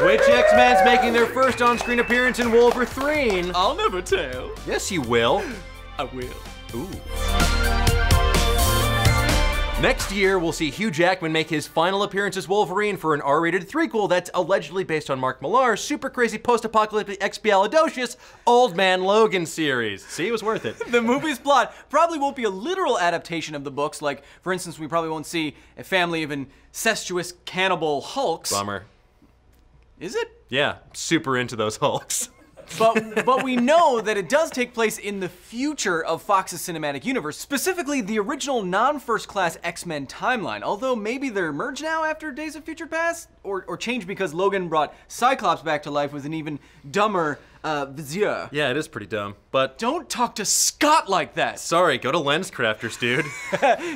Which X-Men's making their first on-screen appearance in Wolverine? I'll never tell. Yes, you will. I will. Ooh. Next year, we'll see Hugh Jackman make his final appearance as Wolverine for an R-rated threequel that's allegedly based on Mark Millar's super crazy post-apocalyptic expialidocious Old Man Logan series. See, it was worth it. The movie's plot probably won't be a literal adaptation of the books. Like, for instance, we probably won't see a family of incestuous cannibal Hulks. Bummer. Is it? Yeah, super into those Hulks. But we know that it does take place in the future of Fox's cinematic universe, specifically the original non-first class X-Men timeline, although maybe they're merged now after Days of Future Past, or changed because Logan brought Cyclops back to life with an even dumber vizier. Yeah, it is pretty dumb, but... Don't talk to Scott like that! Sorry, go to Lens Crafters, dude.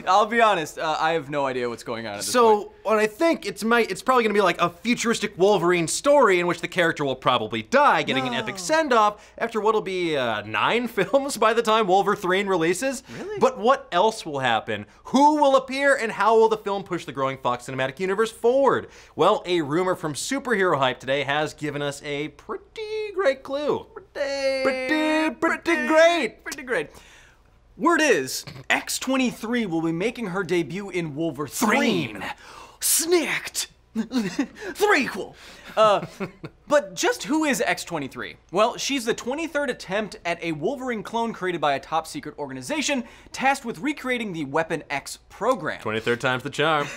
I'll be honest, I have no idea what's going on at this point. So, what I think, it's probably gonna be like a futuristic Wolverine story in which the character will probably die, getting an epic send-off after what'll be 9 films by the time Wolverine releases. Really? But what else will happen? Who will appear, and how will the film push the growing Fox cinematic universe forward? Well, a rumor from Superhero Hype today has given us a pretty great clue. Pretty great. Word is, X-23 will be making her debut in Wolverine. Snicked! Threequel! But just who is X-23? Well, she's the 23rd attempt at a Wolverine clone created by a top-secret organization tasked with recreating the Weapon X program. 23rd time's the charm.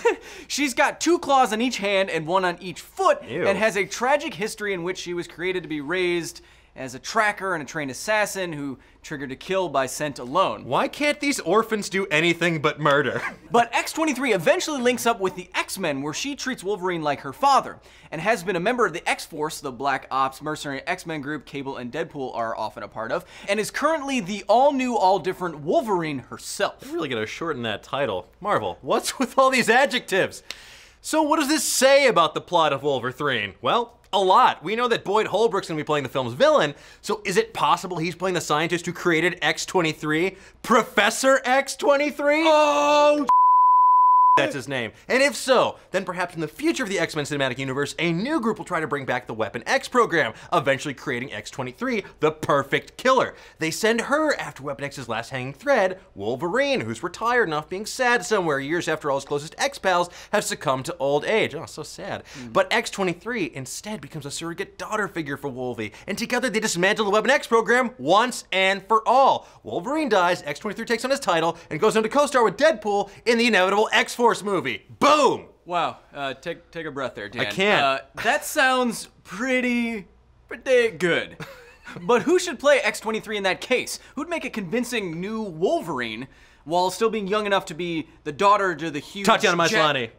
She's got 2 claws on each hand and 1 on each foot, Ew. and has a tragic history in which she was created to be raised as a tracker and a trained assassin who triggered a kill by scent alone. Why can't these orphans do anything but murder? But X-23 eventually links up with the X-Men, where she treats Wolverine like her father, and has been a member of the X-Force, the Black Ops mercenary X-Men group Cable and Deadpool are often a part of, and is currently the all-new, all-different Wolverine herself. They're really gonna shorten that title. Marvel, what's with all these adjectives? So what does this say about the plot of Wolverine? Well, a lot. We know that Boyd Holbrook's gonna be playing the film's villain, so is it possible he's playing the scientist who created X-23? Professor X-23? Oh, that's his name. And if so, then perhaps in the future of the X-Men cinematic universe, a new group will try to bring back the Weapon X program, eventually creating X-23, the perfect killer. They send her after Weapon X's last hanging thread, Wolverine, who's retired and off being sad somewhere years after all his closest X-pals have succumbed to old age. Oh, so sad. But X-23 instead becomes a surrogate daughter figure for Wolvie, and together they dismantle the Weapon X program once and for all. Wolverine dies, X-23 takes on his title, and goes on to co-star with Deadpool in the inevitable X-Force movie. Boom! Wow, take a breath there, Dan. I can't. That sounds pretty good. But who should play X-23 in that case? Who'd make a convincing new Wolverine while still being young enough to be the daughter to the huge Tatiana Maslany.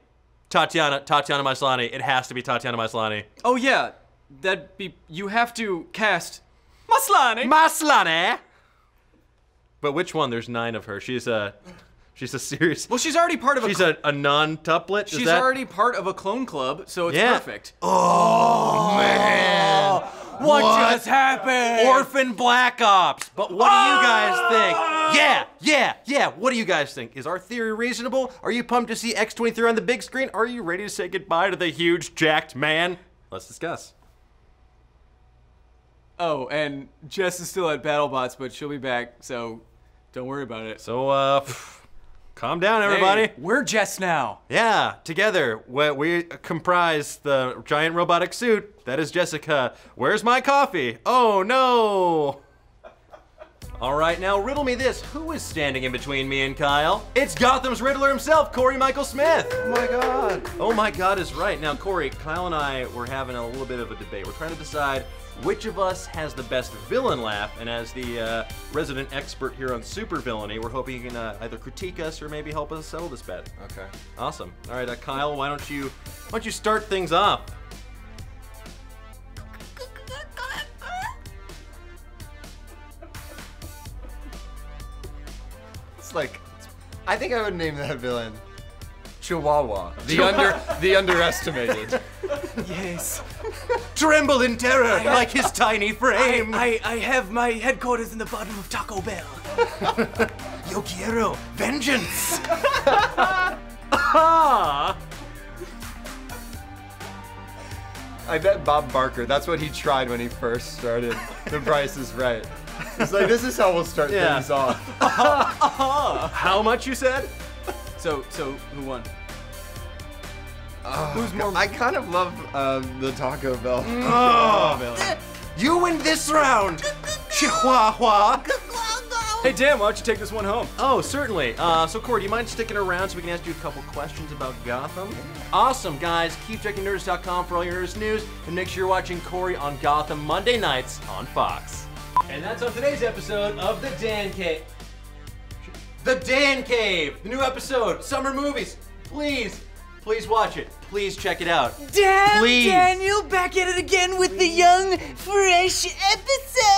Tatiana Maslany. It has to be Tatiana Maslany. Oh yeah, you have to cast Maslany. Maslany! But which one? There's 9 of her. She's a serious... Well, she's already part of She's a non-tuplet? She's already part of a clone club, so it's perfect. Oh, man. What just happened? Orphan Black Ops. But what do you guys think? Yeah. What do you guys think? Is our theory reasonable? Are you pumped to see X-23 on the big screen? Are you ready to say goodbye to the huge, jacked man? Let's discuss. Oh, and Jess is still at BattleBots, but she'll be back, so don't worry about it. So, calm down, everybody. Hey, we're Jess now. Yeah, together, we comprise the giant robotic suit. That is Jessica. Where's my coffee? Oh, no. All right, now riddle me this. Who is standing in between me and Kyle? It's Gotham's Riddler himself, Cory Michael Smith. Oh my God. Oh my God is right. Now, Cory, Kyle and I were having a little bit of a debate. We're trying to decide which of us has the best villain laugh, and as the resident expert here on supervillainy, we're hoping you can either critique us or maybe help us settle this bet. Okay. Awesome. All right, Kyle, why don't you start things off? It's like, I think I would name that villain Chihuahua, the underestimated. Yes. Tremble in terror like his tiny frame. I have my headquarters in the bottom of Taco Bell. Yo quiero vengeance. I bet Bob Barker, that's what he tried when he first started The Price is Right. He's like, this is how we'll start things off. How much you said? So who won? Who's more? I kind of love the Taco Bell. You win this round, Chihuahua. Hey Dan, why don't you take this one home? Oh, certainly. So Cory, do you mind sticking around so we can ask you a couple questions about Gotham? Awesome, guys. Keep checking Nerdist.com for all your Nerdist news, and make sure you're watching Cory on Gotham Monday nights on Fox. And that's on today's episode of The Dan Cave. The Dan Cave, the new episode, summer movies. Please watch it. Please check it out. Damn, Please. Daniel, back at it again with the young, fresh episode.